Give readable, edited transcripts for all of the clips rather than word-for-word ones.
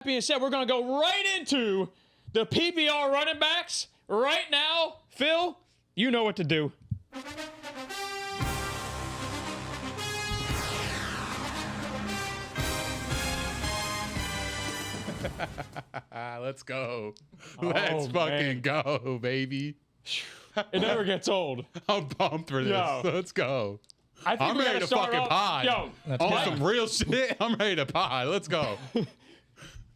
being said, we're going to go right into the PPR running backs right now. Phil, you know what to do. Let's go. Let's fucking go, baby. It never gets old. I'm pumped for this. Yo. Let's go. I'm ready to fucking pie. Yo, on some real shit. I'm ready to pie. Let's go.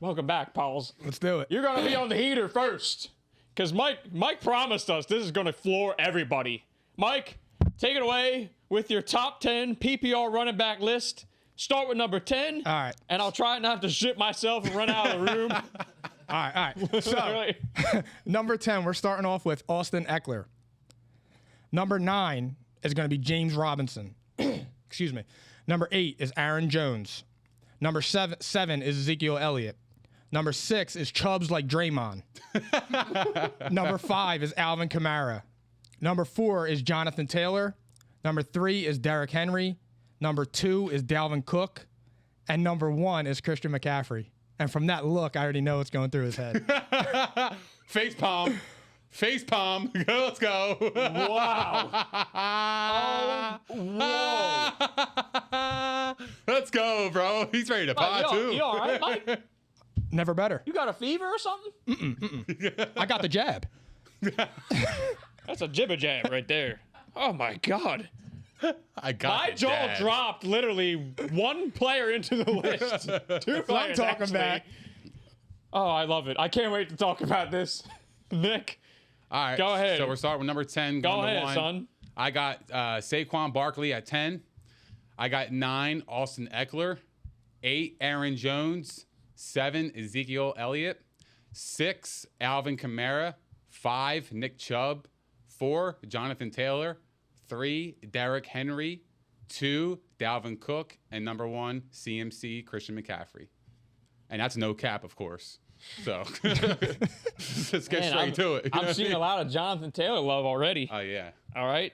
welcome back, pals. Let's do it. You're going to be on the heater first. Because Mike promised us this is going to floor everybody. Mike, take it away with your top 10 PPR running back list. Start with number 10. All right. And I'll try not to shit myself and run out of the room. All right. So, number 10, we're starting off with Austin Eckler. Number 9 is going to be James Robinson. Excuse me. Number 8 is Aaron Jones. Number 7 is Ezekiel Elliott. Number 6 is Chubb's like Draymond. Number 5 is Alvin Kamara. Number 4 is Jonathan Taylor. Number 3 is Derrick Henry. Number 2 is Dalvin Cook. And number 1 is Christian McCaffrey. And from that look, I already know what's going through his head. Face palm. Face palm. Let's go. Wow. Oh, whoa. Let's go, bro. He's ready to pie, too. You all right, Mike? Never better. You got a fever or something? I got the jab. That's a jibber jab right there. Oh, my God. I got My jaw dropped literally one player into the list. Two players, talking actually. about. Oh, I love it. I can't wait to talk about this. Nick, All right. go ahead. So we're starting with number 10. Go going to ahead, 1. son. I got Saquon Barkley at 10. I got 9, Austin Eckler. 8, Aaron Jones. 7, Ezekiel Elliott. 6, Alvin Kamara. 5, Nick Chubb. 4, Jonathan Taylor. 3, Derrick Henry. 2, Dalvin Cook. And number 1, CMC, Christian McCaffrey. And that's no cap, of course. So let's get straight to it. I'm seeing a lot of Jonathan Taylor love already. Oh, yeah. All right.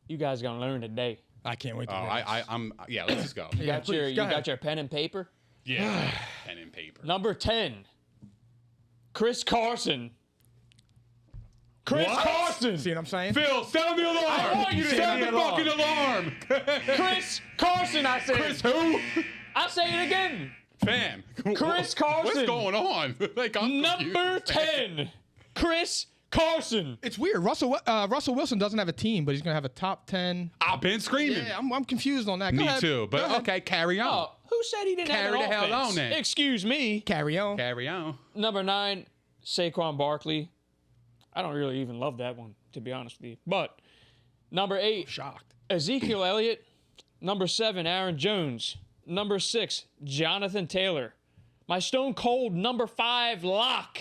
You guys are going to learn today. I can't wait to Oh, hear this. yeah, let's just go. You got your pen and paper? Yeah. Pen and paper. Number 10, Chris Carson. Chris Carson. See what I'm saying? Phil, sound the alarm. I want you to sound hit the the fucking alarm. Chris Carson, I said. Chris who? I'll say it again. Fam. Chris Carson. What's going on? Like, I'm Number confused. 10, Chris Carson. It's weird. Russell Wilson doesn't have a team, but he's going to have a top 10. I've been screaming. Yeah, I'm confused on that. Go Me ahead. too. Go But ahead. okay, carry on. Oh, who said he didn't Carry have the an hell offense? on then. Excuse me. Carry on. Carry on. Number 9, Saquon Barkley. I don't really even love that one, to be honest with you. But number 8, Shocked. Ezekiel Elliott. Number 7, Aaron Jones. Number 6, Jonathan Taylor. My stone cold number 5 lock.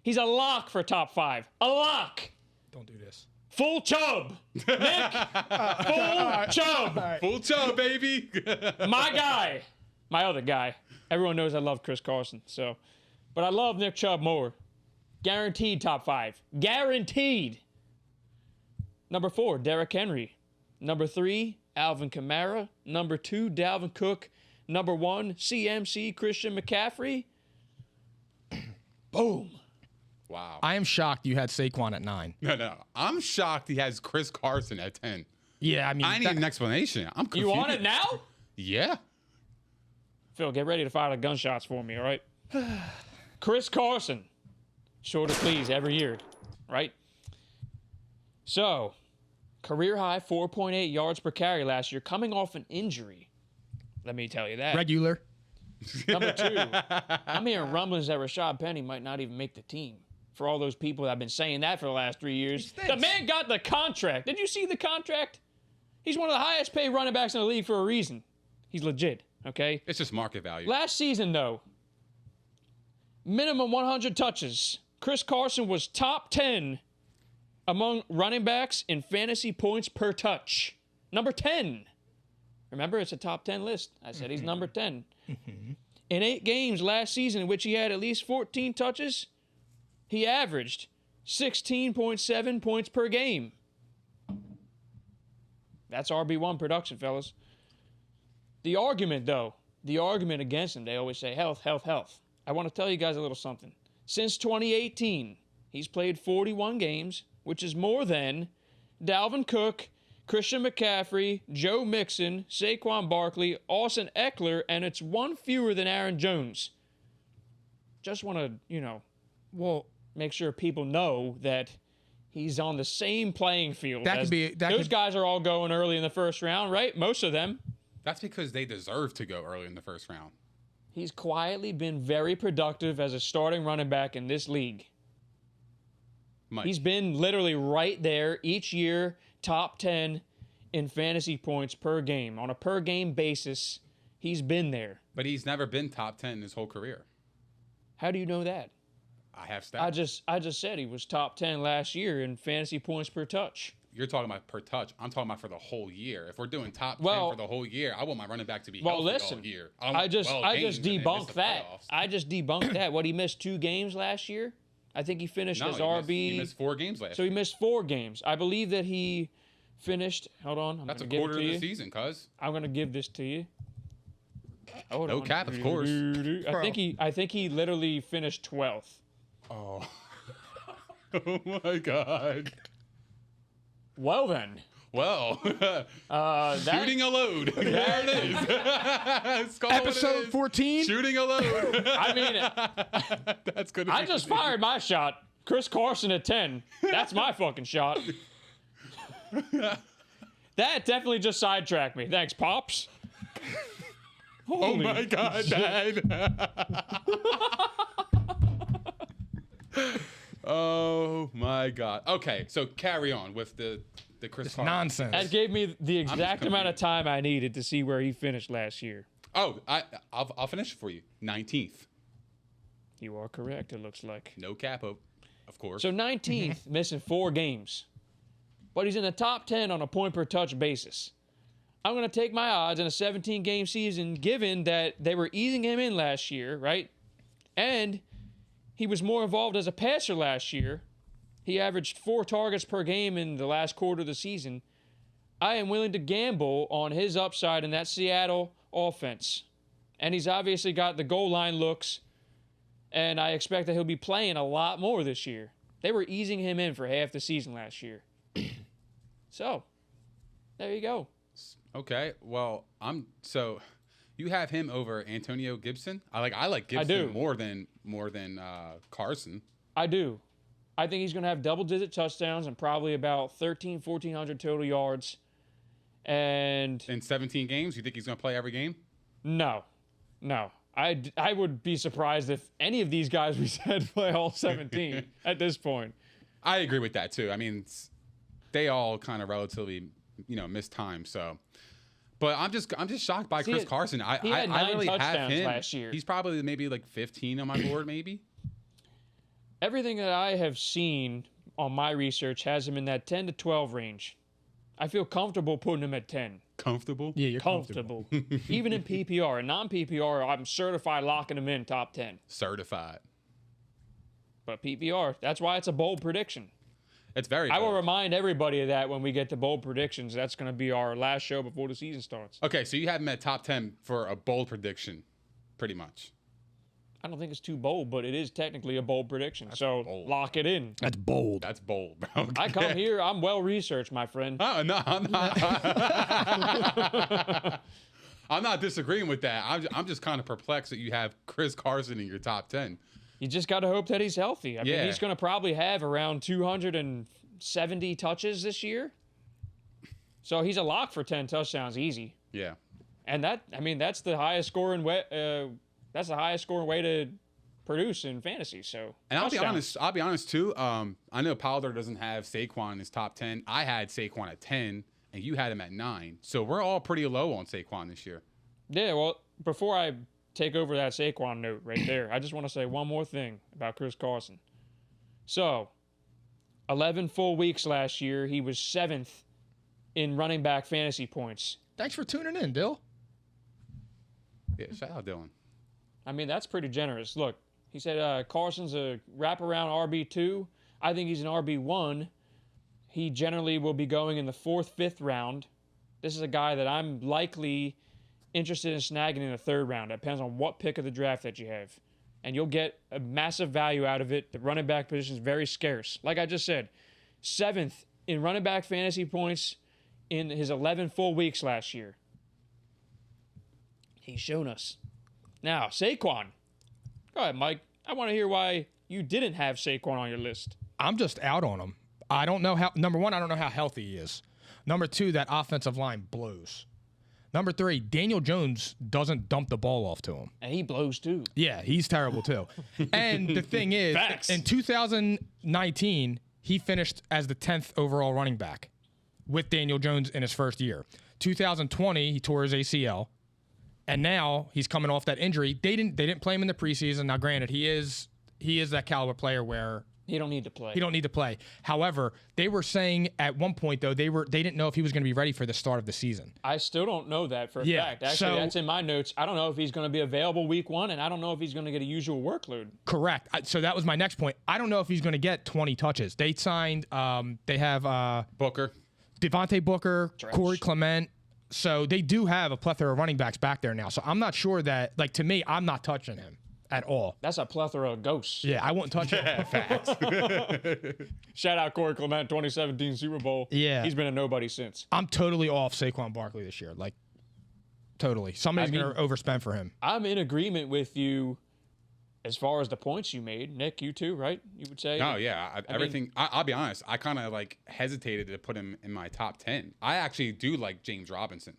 He's a lock for top 5. A lock. Don't do this. Full Chubb. Nick. Full Chubb. Full Chubb, baby. My guy. My other guy. Everyone knows I love Chris Carson. But I love Nick Chubb more. Guaranteed top 5. Guaranteed. Number 4, Derrick Henry. Number 3, Alvin Kamara. Number 2, Dalvin Cook. Number 1, CMC, Christian McCaffrey. Boom. Wow. I am shocked you had Saquon at 9. No. I'm shocked he has Chris Carson at 10. Yeah, I mean. I need an explanation. I'm confused. You want it now? Yeah. Phil, get ready to fire the gunshots for me, all right? Chris Carson. Short of please every year, right? So, career high 4.8 yards per carry last year, coming off an injury. Let me tell you that. Regular. Number 2, I'm hearing rumblings that Rashad Penny might not even make the team. For all those people that have been saying that for the last 3 years. The man got the contract. Did you see the contract? He's one of the highest paid running backs in the league for a reason. He's legit, okay? It's just market value. Last season, though, minimum 100 touches. Chris Carson was top 10 among running backs in fantasy points per touch. Number 10. Remember, it's a top 10 list. I said he's number 10. In 8 games last season in which he had at least 14 touches, he averaged 16.7 points per game. That's RB1 production, fellas. The argument, though, against him, they always say health, health, health. I want to tell you guys a little something. Since 2018, he's played 41 games, which is more than Dalvin Cook, Christian McCaffrey, Joe Mixon, Saquon Barkley, Austin Eckler, and it's one fewer than Aaron Jones. Just want to, make sure people know that he's on the same playing field. Those guys are all going early in the first round, right? Most of them. That's because they deserve to go early in the first round. He's quietly been very productive as a starting running back in this league. Mike. He's been literally right there each year, top 10 in fantasy points per game. On a per game basis, he's been there. But he's never been top 10 in his whole career. How do you know that? I have stats. I just said he was top 10 last year in fantasy points per touch. You're talking about per touch. I'm talking about for the whole year. If we're doing top 10 for the whole year, I want my running back to be healthy all year. I just debunked that. I just debunked that. What, he missed 2 games last year? I think he finished as RB. He missed 4 games last year. So he missed 4 games. I believe that he finished. Hold on. That's a quarter of the season, cuz. I'm going to give this to you. No cap, of course. I think he literally finished 12th. Oh. Oh my God. Well then. Well, shooting a load. There it is. Episode 14. Shooting a load. I mean, that's good. I just fired my shot. Chris Carson at 10. That's my fucking shot. That definitely just sidetracked me. Thanks, Pops. Oh my God, Dad. Oh my God. Okay, so carry on with the Chris Carson. Nonsense. That gave me the exact amount of time I needed to see where he finished last year. Oh, I'll finish it for you. 19th. You are correct, it looks like. No cap, of course. So 19th, missing 4 games. But he's in the top 10 on a point per touch basis. I'm going to take my odds in a 17-game season, given that they were easing him in last year, right? And he was more involved as a passer last year. He averaged 4 targets per game in the last quarter of the season. I am willing to gamble on his upside in that Seattle offense. And he's obviously got the goal line looks, and I expect that he'll be playing a lot more this year. They were easing him in for half the season last year. So, there you go. Okay, well, so you have him over Antonio Gibson. I like Gibson more than Carson. I do. I think he's going to have double-digit touchdowns and probably about 1,400 total yards. And in 17 games, you think he's going to play every game? No. I would be surprised if any of these guys we said play all 17 at this point. I agree with that too. I mean, they all kind of relatively, missed time. So, but I'm just shocked by Chris Carson. I really have him last year. He's probably maybe like 15 on my board, maybe. Everything that I have seen on my research has him in that 10 to 12 range. I feel comfortable putting him at 10. Comfortable? Yeah, you're comfortable. Even in PPR and non-PPR, I'm certified locking him in top 10. Certified. But PPR, that's why it's a bold prediction. It's very bold. I will bold. remind everybody of that when we get to bold predictions. That's going to be our last show before the season starts. Okay, so you have him at top 10 for a bold prediction, pretty much. I don't think it's too bold, but it is technically a bold prediction. That's so bold. Lock it in. That's bold. That's bold, bro. I come here, I'm well researched, my friend. Oh, no, I'm not. I'm not disagreeing with that. I'm just kind of perplexed that you have Chris Carson in your top 10. You just got to hope that he's healthy. I mean, he's going to probably have around 270 touches this year. So he's a lock for 10 touchdowns easy. Yeah. And that's the highest scoring way. That's the highest scoring way to produce in fantasy. So, and I'll be honest too. I know Powder doesn't have Saquon in his top 10. I had Saquon at 10, and you had him at 9. So we're all pretty low on Saquon this year. Yeah. Well, before I take over that Saquon note right there, I just want to say one more thing about Chris Carson. So, 11 full weeks last year, he was 7th in running back fantasy points. Thanks for tuning in, Dill. Yeah, shout out Dylan. I mean, that's pretty generous. Look, he said Carson's a wraparound RB2. I think he's an RB1. He generally will be going in the 4th, 5th round. This is a guy that I'm likely interested in snagging in the 3rd round. It depends on what pick of the draft that you have. and you'll get a massive value out of it. The running back position is very scarce. Like I just said, 7th in running back fantasy points in his 11 full weeks last year. He's shown us. Now, Saquon. Go ahead, Mike. I want to hear why you didn't have Saquon on your list. I'm just out on him. I don't know how. Number one, I don't know how healthy he is. Number two, that offensive line blows. Number three, Daniel Jones doesn't dump the ball off to him. And he blows too. Yeah, he's terrible too. And the thing is, Facts. in 2019, he finished as the 10th overall running back with Daniel Jones in his first year. 2020, he tore his ACL. And now he's coming off that injury. They didn't play him in the preseason. Now, granted, he is that caliber player where He don't need to play. he don't need to play. However, they were saying at one point though they didn't know if he was going to be ready for the start of the season. I still don't know that for a Yeah, fact. Actually, so- that's in my notes. I don't know if he's going to be available week 1, and I don't know if he's going to get a usual workload. Correct. So that was my next point. I don't know if he's going to get 20 touches. They signed. They have Booker. Devontae Booker, Trash. Corey Clement. So they do have a plethora of running backs back there now. So I'm not sure that, like, to me, I'm not touching him at all. That's a plethora of ghosts. Yeah, I wouldn't touch him. Shout out Corey Clement, 2017 Super Bowl. Yeah. He's been a nobody since. I'm totally off Saquon Barkley this year. Like, totally. Somebody's going to overspend for him. I'm in agreement with you as far as the points you made. Nick, you too, right? You would say? No, yeah, everything. I'll be honest. I kind of like hesitated to put him in my top 10. I actually do like James Robinson.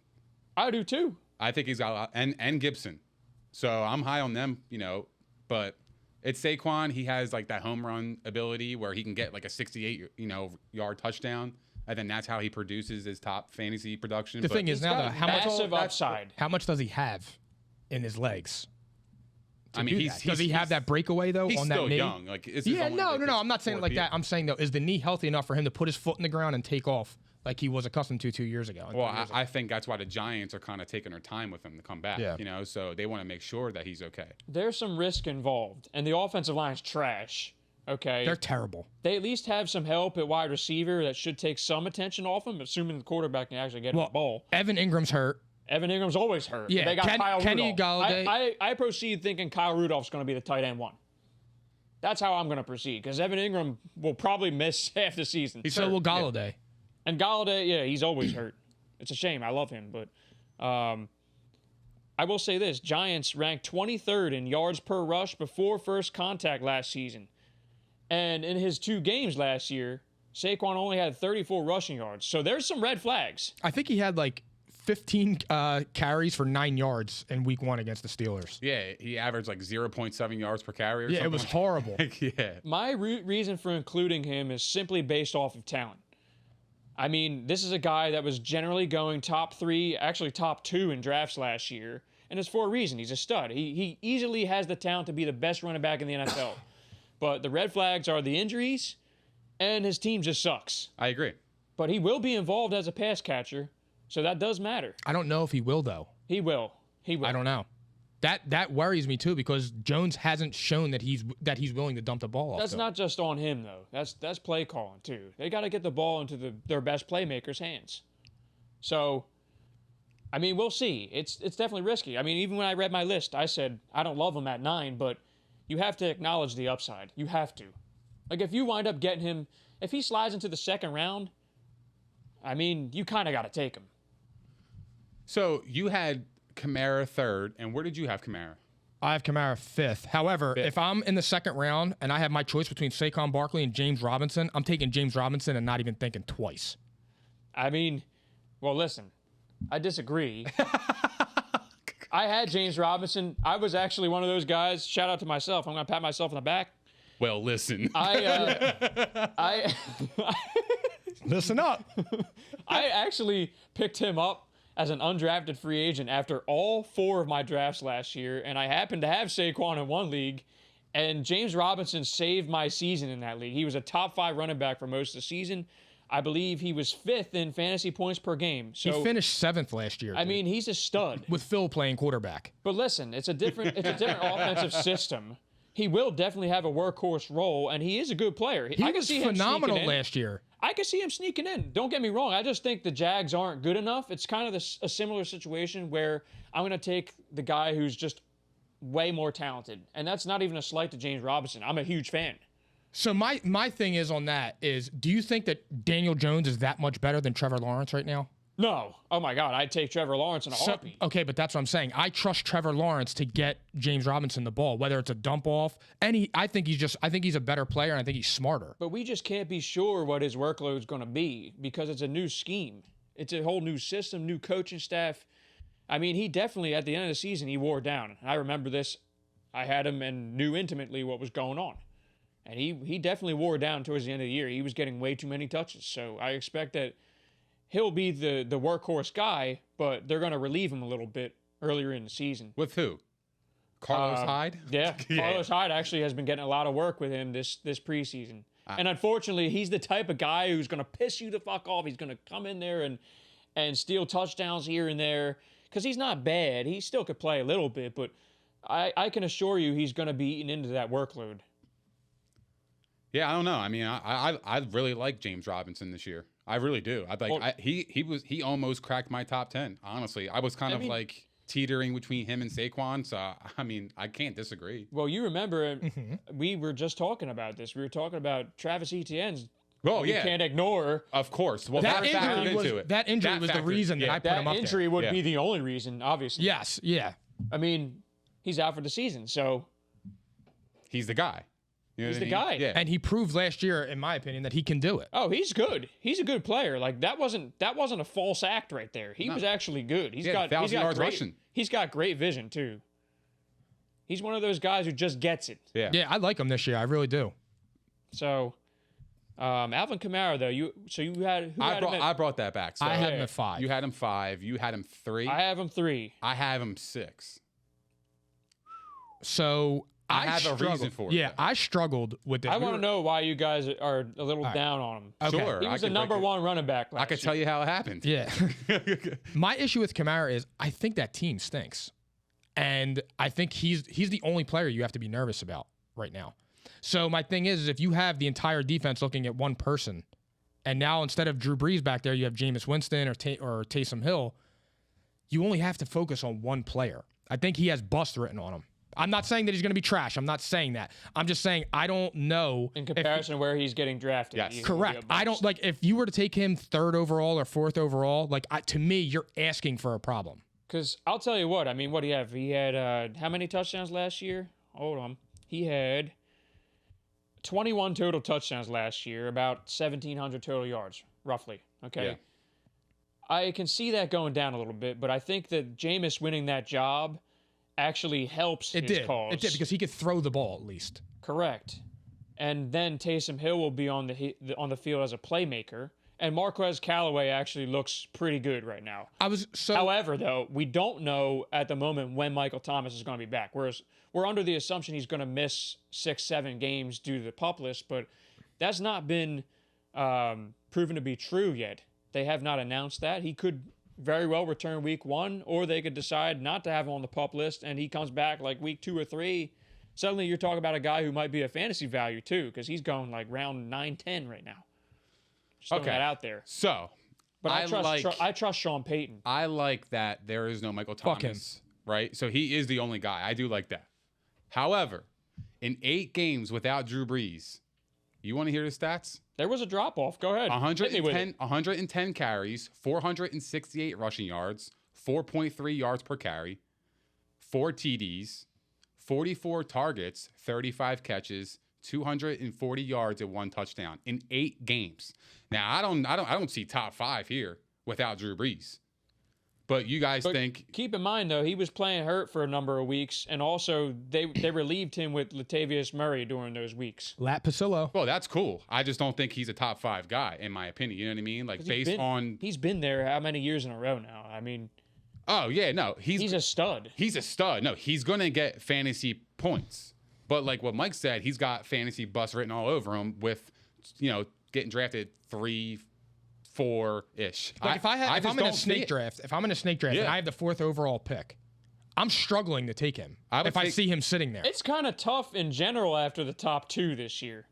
I do too. I think he's got a lot, and Gibson. So I'm high on them, but it's Saquon. He has like that home run ability where he can get like a 68, yard touchdown. And then that's how he produces his top fantasy production. The thing is now, Got though, massive upside. how much does he have in his legs? I mean, Does he have that breakaway though He's on that still knee? young. Like, Yeah, no. I'm not saying it like that. I'm saying though, is the knee healthy enough for him to put his foot in the ground and take off like he was accustomed to 2 years ago? Well, I think that's why the Giants are kind of taking their time with him to come back. Yeah. So they want to make sure that he's okay. There's some risk involved, and the offensive line's trash. Okay. They're terrible. They at least have some help at wide receiver that should take some attention off him, assuming the quarterback can actually get him the ball. Evan Ingram's hurt. Evan Ingram's always hurt. Yeah, They got Kyle Kenny Rudolph. Golladay. I proceed thinking Kyle Rudolph's going to be the tight end 1. That's how I'm going to proceed, because Evan Ingram will probably miss half the season. So will Golladay. And Golladay, yeah, he's always hurt. It's a shame. I love him, but I will say this. Giants ranked 23rd in yards per rush before first contact last season. And in his 2 games last year, Saquon only had 34 rushing yards. So there's some red flags. I think he had like 15 carries for 9 yards in week 1 against the Steelers. Yeah, he averaged like 0.7 yards per carry or something. Yeah, it was horrible. Yeah. My reason for including him is simply based off of talent. I mean, this is a guy that was generally going top 3, actually top 2 in drafts last year. And it's for a reason. He's a stud. He easily has the talent to be the best running back in the NFL. But the red flags are the injuries, and his team just sucks. I agree. But he will be involved as a pass catcher, so that does matter. I don't know if he will though. He will. He will. I don't know. That worries me too, because Jones hasn't shown that he's willing to dump the ball off. That's not just on him, though. That's play calling, too. They got to get the ball into their best playmakers' hands. So, I mean, we'll see. It's definitely risky. I mean, even when I read my list, I said, I don't love him at 9, but you have to acknowledge the upside. You have to. Like, if you wind up getting him, if he slides into the second round, I mean, you kind of got to take him. So You had Kamara 3rd, and where did you have Kamara? I have Kamara 5th. However, if I'm in the second round and I have my choice between Saquon Barkley and James Robinson, I'm taking James Robinson and not even thinking twice. I mean, well, listen, I disagree. I had James Robinson. I was actually one of those guys. Shout out to myself. I'm going to pat myself on the back. Well, listen. I Listen up. I actually picked him up as an undrafted free agent after all 4 of my drafts last year, and I happened to have Saquon in one league, and James Robinson saved my season in that league. He was a top 5 running back for most of the season. I believe he was 5th in fantasy points per game. So He finished 7th last year. I mean, he's a stud. with Phil playing quarterback. But listen, it's a different offensive system. He will definitely have a workhorse role, and he is a good player. He I can was see him phenomenal sneaking in. last year. I can see him sneaking in. Don't get me wrong. I just think the Jags aren't good enough. It's kind of a similar situation where I'm going to take the guy who's just way more talented. And that's not even a slight to James Robinson. I'm a huge fan. So my thing is on that is, do you think that Daniel Jones is that much better than Trevor Lawrence right now? No. Oh, my God. I'd take Trevor Lawrence in a heartbeat. Okay, but that's what I'm saying. I trust Trevor Lawrence to get James Robinson the ball, whether it's a dump off. I think he's a better player, and I think he's smarter. But we just can't be sure what his workload is going to be because it's a new scheme. It's a whole new system, new coaching staff. I mean, he definitely, at the end of the season, he wore down. I remember this. I had him and knew intimately what was going on. And he definitely wore down towards the end of the year. He was getting way too many touches. So I expect that he'll be the workhorse guy, but they're going to relieve him a little bit earlier in the season. With who? Carlos Hyde? Yeah, Carlos Hyde actually has been getting a lot of work with him this preseason. And unfortunately, he's the type of guy who's going to piss you the fuck off. He's going to come in there and steal touchdowns here and there because he's not bad. He still could play a little bit, but I can assure you he's going to be eaten into that workload. Yeah, I don't know. I mean, I really like James Robinson this year. I really do. He almost cracked my top 10. Honestly, I was kind of like teetering between him and Saquon. So I mean, I can't disagree. Well, you remember we were just talking about this. We were talking about Travis Etienne's. Oh You can't ignore. Of course. Well, that injury was the reason that I put him up there. That injury would be the only reason, obviously. Yes. Yeah. I mean, he's out for the season, so he's the guy. You know he's what the I mean? guy. Yeah. And he proved last year, in my opinion, that he can do it. Oh, he's good. He's a good player. Like that wasn't a false act right there. He was actually good. He's got 1,000 yards great, rushing. He's got great vision too. He's one of those guys who just gets it. Yeah. Yeah, I like him this year. I really do. So, Alvin Kamara though, you had who had him I brought that back. So I had him at 5. You had him 5. You had him 3. I have him 3. I have him 6. So I have a reason for it. Yeah, I struggled with this. I want to know why you guys are a little down on him. Okay. Sure. He was the number 1 running back last I could tell you how it happened. Yeah. My issue with Kamara is I think that team stinks. And I think he's the only player you have to be nervous about right now. So my thing is if you have the entire defense looking at one person, and now instead of Drew Brees back there, you have Jameis Winston or Taysom Hill, you only have to focus on one player. I think he has bust written on him. I'm not saying that he's going to be trash. I'm not saying that. I'm just saying I don't know. In comparison to where he's getting drafted. Yes. He's gonna be a Correct. I don't bust. like if you were to take him 3rd overall or 4th overall, to me, you're asking for a problem. Because I'll tell you what, I mean, what do you have? He had how many touchdowns last year? Hold on. He had 21 total touchdowns last year, about 1,700 total yards, roughly. Okay. Yeah. I can see that going down a little bit, but I think that Jameis winning that job actually helps his cause. It did because he could throw the ball at least. Correct. And then Taysom Hill will be on the field as a playmaker. And Marquez Callaway actually looks pretty good right now. However, though, we don't know at the moment when Michael Thomas is going to be back. Whereas we're under the assumption he's going to miss 6-7 games due to the PUP list, but that's not been proven to be true yet. They have not announced that. He could very well return week 1, or they could decide not to have him on the PUP list and he comes back like week 2 or 3. Suddenly you're talking about a guy who might be a fantasy value too, because he's going like round 9-10 right now. Just throwing that out there. So, but I trust Sean Payton. I like that there is no Michael Thomas. Fuck him. Right? So he is the only guy. I do like that. However, in 8 games without Drew Brees, you want to hear the stats? There was a drop-off. Go ahead. 110 carries, 468 rushing yards, 4.3 yards per carry, 4 TDs, 44 targets, 35 catches, 240 yards and 1 touchdown in 8 games. Now, I don't see top 5 here without Drew Brees. But you guys think... Keep in mind, though, he was playing hurt for a number of weeks, and also they relieved him with Latavius Murray during those weeks. Lat Pasillo. Well, that's cool. I just don't think he's a top 5 guy, in my opinion. You know what I mean? Like, He's been there how many years in a row now? I mean... Oh, yeah, no. He's a stud. He's a stud. No, he's going to get fantasy points. But like what Mike said, he's got fantasy bust written all over him with, getting drafted 3, 4-ish. Like if I'm in a snake draft and I have the 4th overall pick, I'm struggling to take him if I see him sitting there. It's kind of tough in general after the top 2 this year.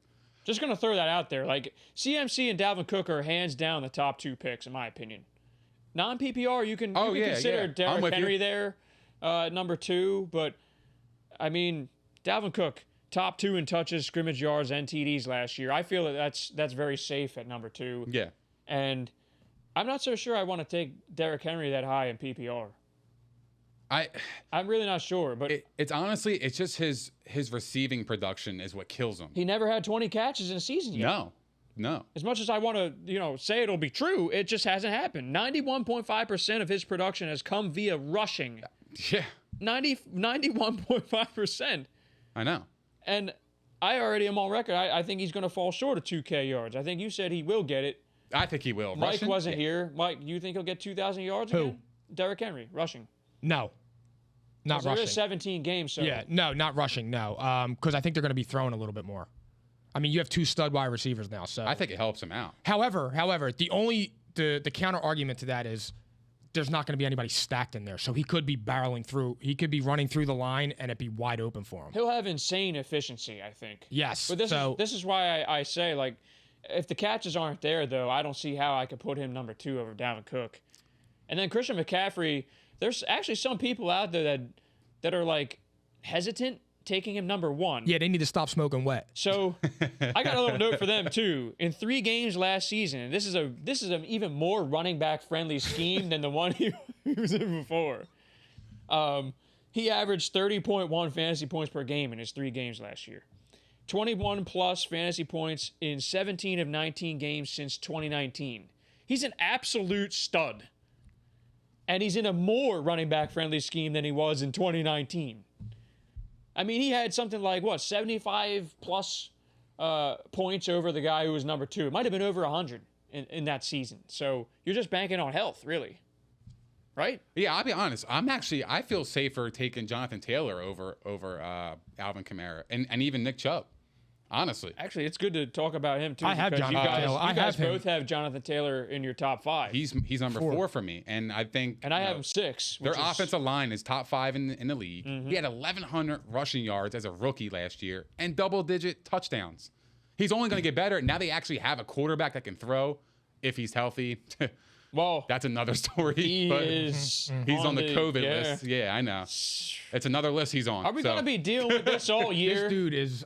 Just going to throw that out there. Like CMC and Dalvin Cook are hands down the top 2 picks, in my opinion. Non-PPR, you can consider Derrick Henry there, number 2, but I mean, Dalvin Cook, top 2 in touches, scrimmage yards, and TDs last year. I feel that's very safe at number 2. Yeah. And I'm not so sure I want to take Derrick Henry that high in PPR. I'm really not sure, but it's honestly, it's just his receiving production is what kills him. he never had 20 catches in a season yet. No. As much as I want to, say it'll be true, it just hasn't happened. 91.5% of his production has come via rushing. Yeah. 91.5%. I know. And I already am on record. I think he's going to fall short of 2K yards. I think you said he will get it. I think he will. Mike wasn't here. Mike, you think he'll get 2,000 yards Who? again? Derrick Henry, rushing. No. Not There rushing. is 17 games, so. Yeah, no, not rushing, no. Because I think they're going to be throwing a little bit more. I mean, you have 2 stud wide receivers now, so. I think it helps him out. However, the counter argument to that is there's not going to be anybody stacked in there. So he could be barreling through. He could be running through the line and it be wide open for him. He'll have insane efficiency, I think. Yes. But this is why I say, like, if the catches aren't there, though, I don't see how I could put him number 2 over Dalvin Cook. And then Christian McCaffrey, there's actually some people out there that are, like, hesitant taking him number 1. Yeah, they need to stop smoking wet. So I got a little note for them too. In 3 games last season, and this is an even more running back friendly scheme than the one he was in before. He averaged 30.1 fantasy points per game in his 3 games last year. 21 plus fantasy points in 17 of 19 games since 2019. He's an absolute stud. And he's in a more running back friendly scheme than he was in 2019. I mean, he had something like, 75 plus points over the guy who was number 2. It might have been over 100 in that season. So you're just banking on health, really. Right? Yeah, I'll be honest. I feel safer taking Jonathan Taylor over Alvin Kamara and even Nick Chubb. Honestly. Actually, it's good to talk about him, too. I have because Jonathan Taylor. You guys both have Jonathan Taylor in your top 5. He's number 4 for me. And I think. And I have him 6. Their offensive line is top 5 in the league. Mm-hmm. He had 1,100 rushing yards as a rookie last year and double-digit touchdowns. He's only going to get better. Now they actually have a quarterback that can throw if he's healthy. Well, that's another story. He's on the COVID list. Yeah, I know. It's another list he's on. Are we going to be dealing with this all year? This dude is,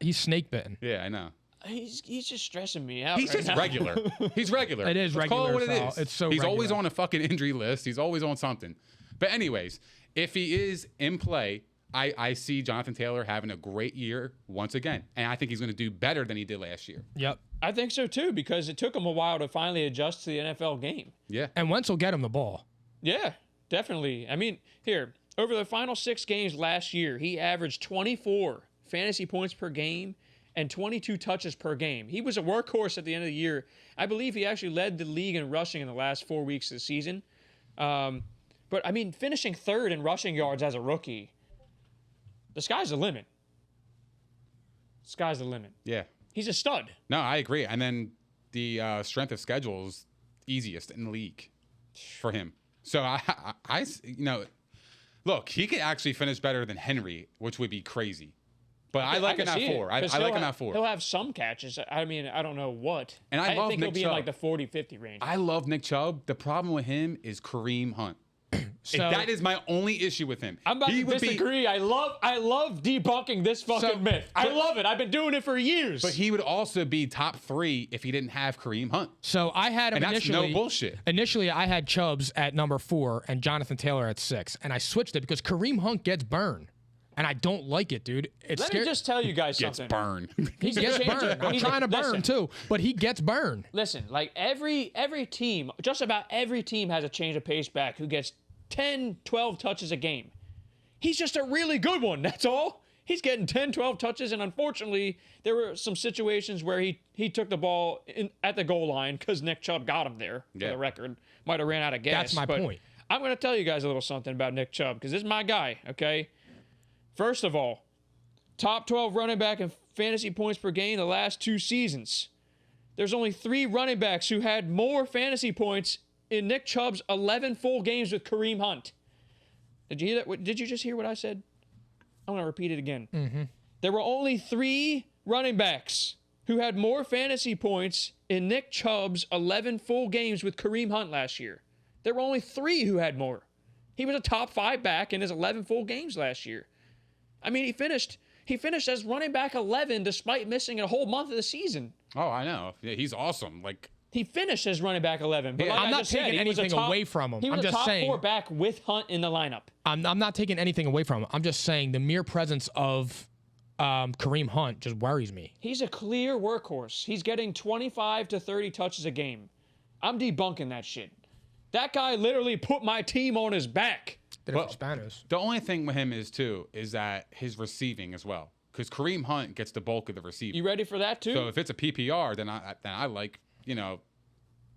he's snake bitten. Yeah, I know. He's just stressing me out. He's right just now. regular. He's regular. It is Let's regular. call it what it Sal. is. It's so He's regular. always on a fucking injury list. He's always on something. But anyways, if he is in play, I see Jonathan Taylor having a great year once again. And I think he's going to do better than he did last year. Yep. I think so, too, because it took him a while to finally adjust to the NFL game. Yeah. And Wentz will get him the ball. Yeah, definitely. I mean, here, over the final 6 games last year, he averaged 24 fantasy points per game and 22 touches per game. He was a workhorse at the end of the year. I believe he actually led the league in rushing in the last 4 weeks of the season. But, I mean, finishing 3rd in rushing yards as a rookie, the sky's the limit. Sky's the limit. Yeah. He's a stud. No, I agree. And then the strength of schedule is easiest in the league for him. So I look, he could actually finish better than Henry, which would be crazy. But I like him at 4. I like him at 4. He'll have some catches. I mean, I don't know what. And I love think Nick he'll be Chubb. in like the 40-50 range. I love Nick Chubb. The problem with him is Kareem Hunt. So, that is my only issue with him. I'm about to disagree. I love debunking this fucking myth. I love it. I've been doing it for years. But he would also be top 3 if he didn't have Kareem Hunt. So I had him And that's initially. no bullshit. Initially, I had Chubbs at number 4 and Jonathan Taylor at 6. And I switched it because Kareem Hunt gets burned. And I don't like it, dude. Let me just tell you guys Gets something. burned. He gets burned. I'm trying to burn too, but he gets burned. Listen, like every team, just about every team has a change of pace back who gets 10, 12 touches a game. He's just a really good one, that's all. He's getting 10, 12 touches, and unfortunately, there were some situations where he took the ball at the goal line because Nick Chubb got him there, for the record. Might have ran out of gas. That's my point. I'm going to tell you guys a little something about Nick Chubb because this is my guy, okay? First of all, top 12 running back in fantasy points per game the last 2 seasons. There's only 3 running backs who had more fantasy points in Nick Chubb's 11 full games with Kareem Hunt. Did you hear that? Did you just hear what I said? I'm going to repeat it again. Mm-hmm. There were only 3 running backs who had more fantasy points in Nick Chubb's 11 full games with Kareem Hunt last year. There were only 3 who had more. He was a top 5 back in his 11 full games last year. I mean, he finished as running back 11 despite missing a whole month of the season. Oh, I know. Yeah, he's awesome. Like, he finished as running back 11. But like I'm not taking anything away from him. He was I'm a just top saying. 4 back with Hunt in the lineup. I'm not taking anything away from him. I'm just saying the mere presence of Kareem Hunt just worries me. He's a clear workhorse. He's getting 25 to 30 touches a game. I'm debunking that shit. That guy literally put my team on his back. Did it for Spanos. the only thing with him is that his receiving as well. Because Kareem Hunt gets the bulk of the receiving. You ready for that too? So if it's a PPR, then I like,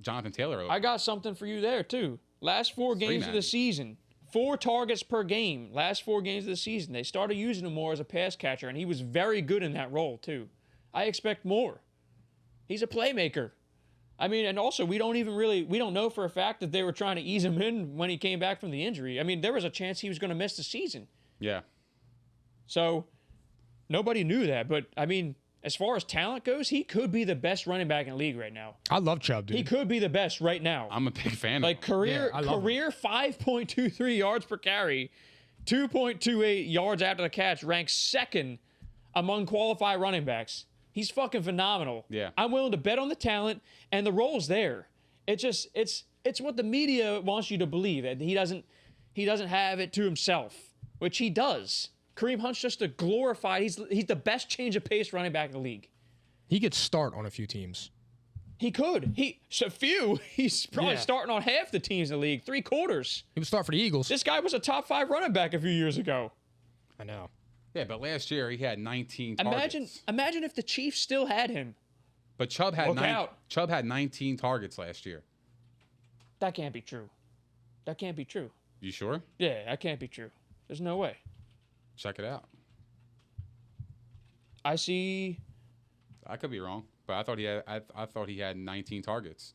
Jonathan Taylor over. I got something for you there too. Last 4 games of the Matty. season, 4 targets per game. Last 4 games of the season, they started using him more as a pass catcher, and he was very good in that role too. I expect more. He's a playmaker. I mean, and also we don't know for a fact that they were trying to ease him in when he came back from the injury. I mean, there was a chance he was going to miss the season. Yeah. So nobody knew that, but I mean, as far as talent goes, he could be the best running back in the league right now. I love Chubb, dude. He could be the best right now. I'm a big fan Like of him. career Yeah, I love 5.23 yards per carry, 2.28 yards after the catch, ranks 2nd among qualified running backs. He's fucking phenomenal. Yeah. I'm willing to bet on the talent, and the role's there. It's what the media wants you to believe, that he doesn't have it to himself, which he does. Kareem Hunt's just a glorified. He's the best change of pace running back in the league. He could start on a few teams. He could. He's probably Yeah. starting on half the teams in the league, 3/4. He would start for the Eagles. This guy was a top 5 running back a few years ago. I know. Yeah, but last year he had 19 targets. Imagine if the Chiefs still had him. But Chubb had Look out. Chubb had 19 targets last year. That can't be true. That can't be true. You sure? Yeah, that can't be true. There's no way. Check it out. I see. I could be wrong, but I thought he had 19 targets.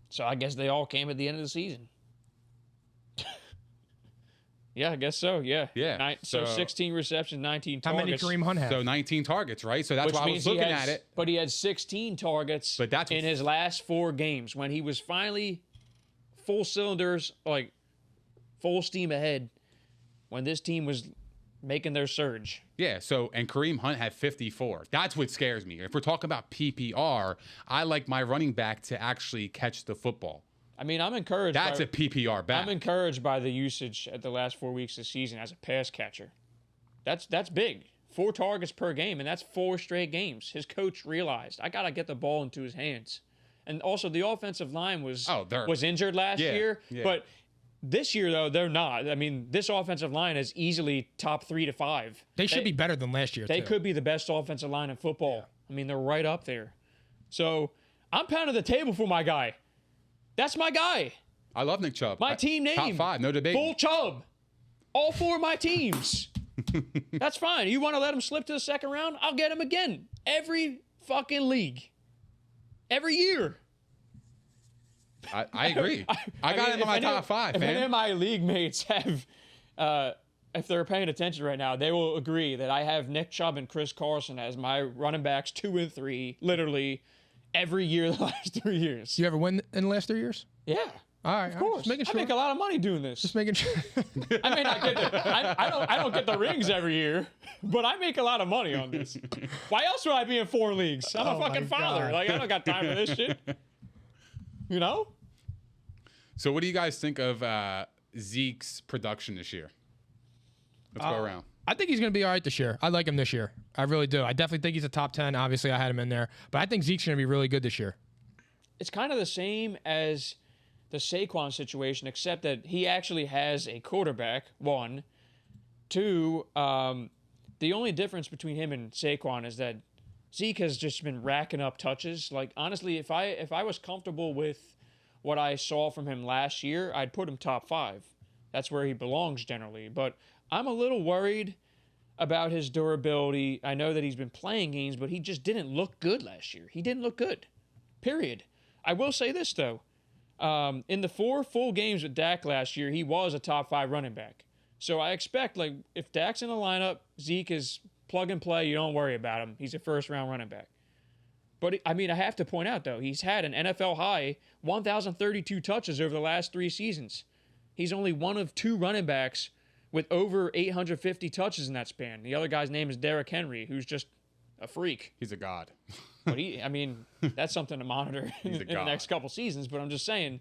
So I guess they all came at the end of the season. Yeah, I guess so. Yeah. Yeah, So so- 16 receptions, 19 How targets. many Kareem Hunt have? So 19 targets, right? So that's Which why I means was he looking has- at it. But he had 16 targets But that's in his last 4 games when he was finally full cylinders, like full steam ahead, when this team was making their surge. Yeah, and Kareem Hunt had 54. That's what scares me. If we're talking about PPR, I like my running back to actually catch the football. I mean, I'm encouraged. That's by, a PPR back. I'm encouraged by the usage at the last 4 weeks of the season as a pass catcher. That's big. 4 targets per game, and that's 4 straight games. His coach realized, I got to get the ball into his hands. And also, the offensive line was injured last year. Yeah. But this year, though, they're not. I mean, this offensive line is easily top 3 to 5. They should be better than last year, They too. could be the best offensive line in football. I mean, they're right up there. So I'm pounding the table for my guy. That's my guy. I love Nick Chubb. My team name. Top 5, no debate. Full Chubb. All 4 of my teams. That's fine. You want to let him slip to the second round? I'll get him again. Every fucking league. Every year. I agree. I got him in my top 5, If any man. of my league mates have, if they're paying attention right now, they will agree that I have Nick Chubb and Chris Carson as my running backs 2 and 3, literally every year the last 3 years. You ever win in the last 3 years? Yeah. All right. Of course. Just making sure. I make a lot of money doing this. Just making sure. I may not get I don't get the rings every year, but I make a lot of money on this. Why else would I be in 4 leagues? I'm a fucking my father. God. Like, I don't got time for this shit. You know? So what do you guys think of Zeke's production this year? Let's go around. I think he's going to be all right this year. I like him this year. I really do. I definitely think he's a top 10. Obviously, I had him in there. But I think Zeke's going to be really good this year. It's kind of the same as the Saquon situation, except that he actually has a quarterback, 1. 2, the only difference between him and Saquon is that Zeke has just been racking up touches. Like, honestly, if I was comfortable with what I saw from him last year, I'd put him top 5. That's where he belongs generally. But I'm a little worried about his durability. I know that he's been playing games, but he just didn't look good last year. He didn't look good, period. I will say this, though. In the 4 full games with Dak last year, he was a top 5 running back. So I expect, like, if Dak's in the lineup, Zeke is plug and play. You don't worry about him. He's a first-round running back. But, I mean, I have to point out, though, he's had an NFL high 1,032 touches over the last 3 seasons. He's only one of 2 running backs with over 850 touches in that span. The other guy's name is Derrick Henry, who's just a freak. He's a god. But that's something to monitor in the next couple seasons. But I'm just saying,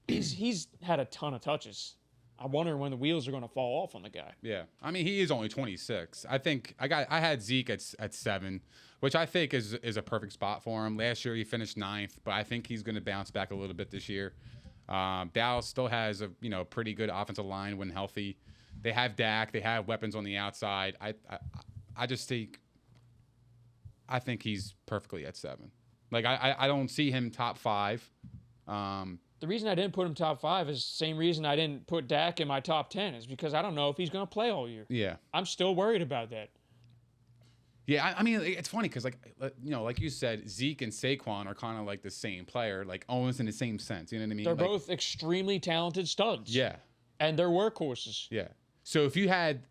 he's had a ton of touches. I wonder when the wheels are going to fall off on the guy. Yeah, I mean, he is only 26. I think I had Zeke at 7, which I think is a perfect spot for him. Last year he finished 9th, but I think he's going to bounce back a little bit this year. Dallas still has a pretty good offensive line when healthy. They have Dak. They have weapons on the outside. I just think he's perfectly at 7. Like I don't see him top 5. The reason I didn't put him top 5 is the same reason I didn't put Dak in my top 10 is because I don't know if he's going to play all year. Yeah. I'm still worried about that. Yeah, I mean, it's funny because, like you said, Zeke and Saquon are kind of like the same player, like almost in the same sense. You know what I mean? They're both extremely talented studs. Yeah. And they're workhorses. Yeah. So if you had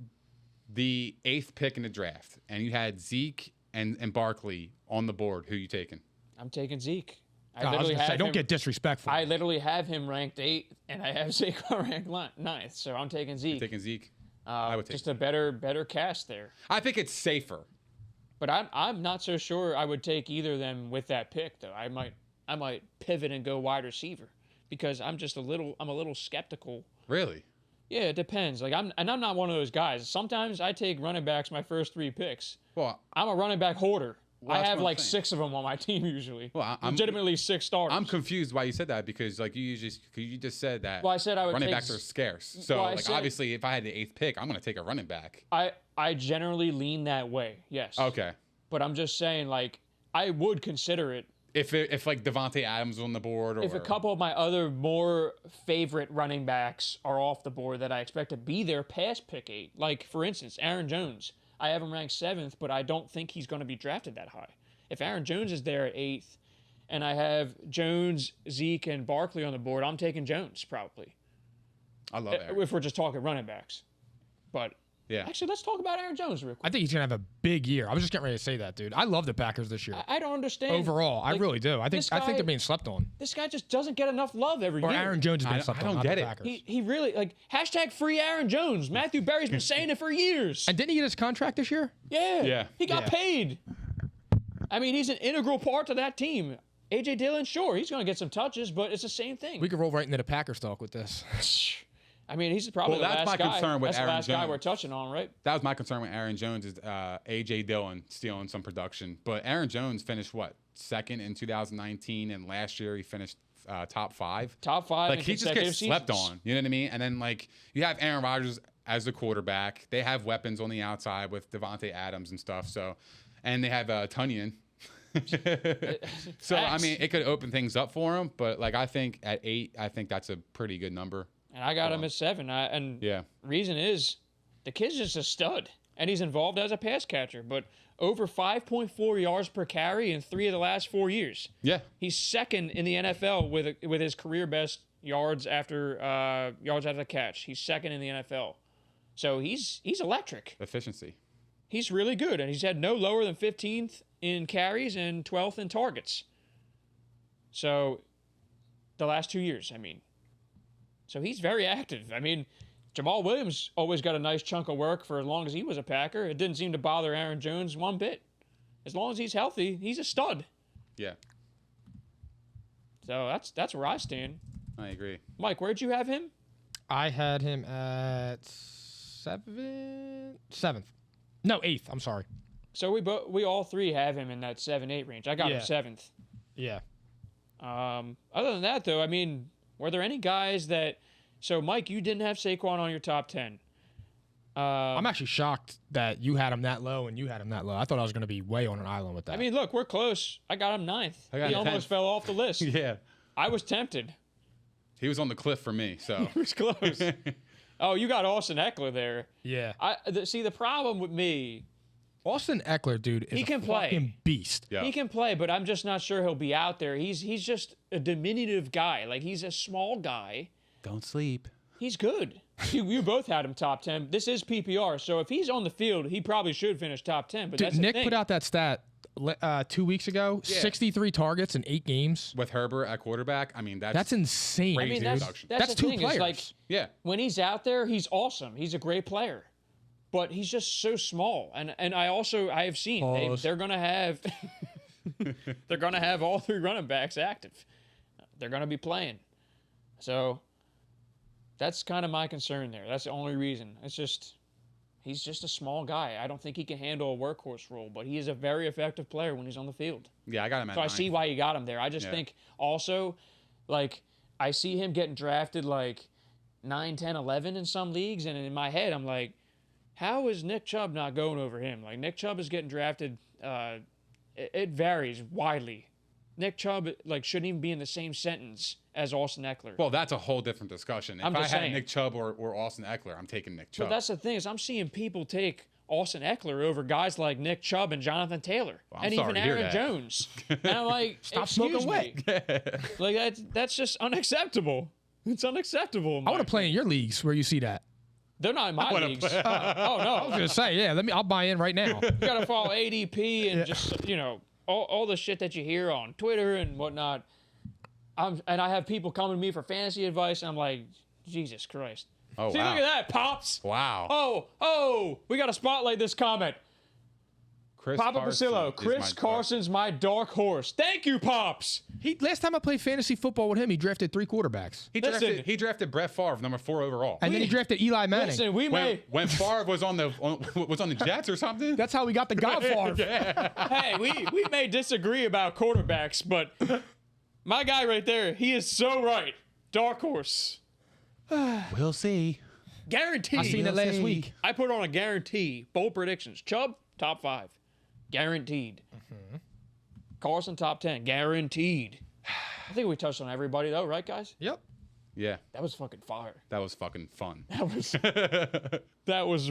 the 8th pick in the draft and you had Zeke and Barkley on the board, who are you taking? I'm taking Zeke. I was going to say, don't get disrespectful. I literally have him ranked 8th, and I have Saquon ranked 9th, so I'm taking Zeke. You're taking Zeke? I would take just a better cast there. I think it's safer. But I'm not so sure I would take either of them with that pick, though. I might pivot and go wide receiver because I'm a little skeptical. Really? Yeah, it depends. Like I'm not one of those guys. Sometimes I take running backs my first 3 picks. Well, I'm a running back hoarder. Well, I have like 6 of them on my team usually. Well, legitimately 6 starters. I'm confused why you said that because like you just said that. Well, I said I would running take, backs are scarce. So obviously, if I had the 8th pick, I'm going to take a running back. I generally lean that way. Yes. Okay. But I'm just saying, like, I would consider it if like Devontae Adams was on the board, or if a couple of my other more favorite running backs are off the board that I expect to be there past pick 8. Like for instance, Aaron Jones. I have him ranked 7th, but I don't think he's going to be drafted that high. If Aaron Jones is there at 8th, and I have Jones, Zeke, and Barkley on the board, I'm taking Jones probably. I love Aaron. If we're just talking running backs. But yeah, actually, let's talk about Aaron Jones real quick. I think he's going to have a big year. I was just getting ready to say that, dude. I love the Packers this year. I don't understand. Overall, like, I really do. I think they're being slept on. This guy just doesn't get enough love every year. Or Aaron Jones has been slept on. I don't get it. Packers. He really, like, hashtag free Aaron Jones. Matthew Berry's been saying it for years. And didn't he get his contract this year? Yeah. Yeah. He got paid. I mean, he's an integral part to that team. A.J. Dillon, sure, he's going to get some touches, but it's the same thing. We could roll right into the Packers talk with this. I mean, he's probably the last guy. Concern with that's Aaron the last Jones. guy we're touching on, right? That was my concern with Aaron Jones is A.J. Dillon stealing some production. But Aaron Jones finished, 2nd in 2019, and last year he finished top 5. Top 5 Like, he just gets slept seasons. on. You know what I mean? And then, like, you have Aaron Rodgers as the quarterback. They have weapons on the outside with Devontae Adams and stuff. So, and they have Tunyon. So, I mean, it could open things up for him. But, like, I think at 8, I think that's a pretty good number. And I got him at 7. Reason is the kid's just a stud. And he's involved as a pass catcher. But over 5.4 yards per carry in 3 of the last 4 years. Yeah. He's 2nd in the NFL with his career best yards after the catch. He's 2nd in the NFL. So he's electric. Efficiency. He's really good. And he's had no lower than 15th in carries and 12th in targets. So the last 2 years, I mean. So he's very active. I mean, Jamal Williams always got a nice chunk of work for as long as he was a Packer. It didn't seem to bother Aaron Jones one bit. As long as he's healthy, he's a stud. Yeah. So that's where I stand. I agree. Mike, where'd you have him? I had him at 7th. No, 8th. I'm sorry. So we all 3 have him in that 7-8 range. I got him 7th. Yeah. Other than that, though, I mean, were there any guys that... So, Mike, you didn't have Saquon on your top 10. I'm actually shocked that you had him that low and you had him that low. I thought I was going to be way on an island with that. I mean, look, we're close. I got him 9th. He almost 10th. fell off the list. Yeah. I was tempted. He was on the cliff for me, so. He was close. Oh, you got Austin Eckler there. Yeah. See, the problem with me... Austin Eckler, dude, is he can a play. Fucking beast. Yeah. He can play, but I'm just not sure he'll be out there. He's just a diminutive guy. Like, he's a small guy. Don't sleep. He's good. You both had him top 10. This is PPR, so if he's on the field, he probably should finish top 10. But Dude, that's the Nick thing. put out that stat 2 weeks ago. Yeah. 63 targets in 8 games. With Herbert at quarterback, I mean, that's insane. crazy. I mean, production. that's the two thing. players. Is like Yeah. when he's out there, he's awesome. He's a great player, but he's just so small. And I have seen they're gonna have they're gonna have all 3 running backs active. They're gonna be playing. So that's kind of my concern there. That's the only reason. It's just he's just a small guy. I don't think he can handle a workhorse role, but he is a very effective player when he's on the field. Yeah, I got him at So 9. I see why you got him there. I just think also, like, I see him getting drafted like 9, 10, 11 in some leagues, and in my head, I'm like, how is Nick Chubb not going over him? Like, Nick Chubb is getting drafted. It varies widely. Nick Chubb shouldn't even be in the same sentence as Austin Eckler. Well, that's a whole different discussion. If I'm I just had saying. Nick Chubb or Austin Eckler, I'm taking Nick Chubb. But that's the thing is I'm seeing people take Austin Eckler over guys like Nick Chubb and Jonathan Taylor I'm and sorry even to hear Aaron that. Jones. And I'm like, Stop excuse smoking me. Like that's just unacceptable. It's unacceptable. I want to play in your leagues where you see that. They're not in my leagues. Oh I was no, gonna say, yeah. I'll buy in right now. you gotta follow ADP and just all the shit that you hear on Twitter and whatnot. And I have people coming to me for fantasy advice, and I'm like, Jesus Christ. Oh, See, wow. look at that, Pops. Wow. Oh, we got to spotlight this comment. Chris Papa Carson Basillo, is Chris my Carson's my dark horse. Thank you, Pops. Last time I played fantasy football with him, he drafted 3 quarterbacks. He drafted Brett Favre, number 4 overall. And then he drafted Eli Manning. Listen, we may. When Favre was on the Jets or something. That's how we got the Godfather. Hey, we may disagree about quarterbacks, but my guy right there, he is so right. Dark horse. We'll see. Guaranteed. I seen it last week. I put on a guarantee. Bold predictions. Chubb, top 5. Guaranteed. Carson, top 10. Guaranteed. I think we touched on everybody, though, right, guys? Yep. Yeah, That was fucking fire. that was fucking fun. That was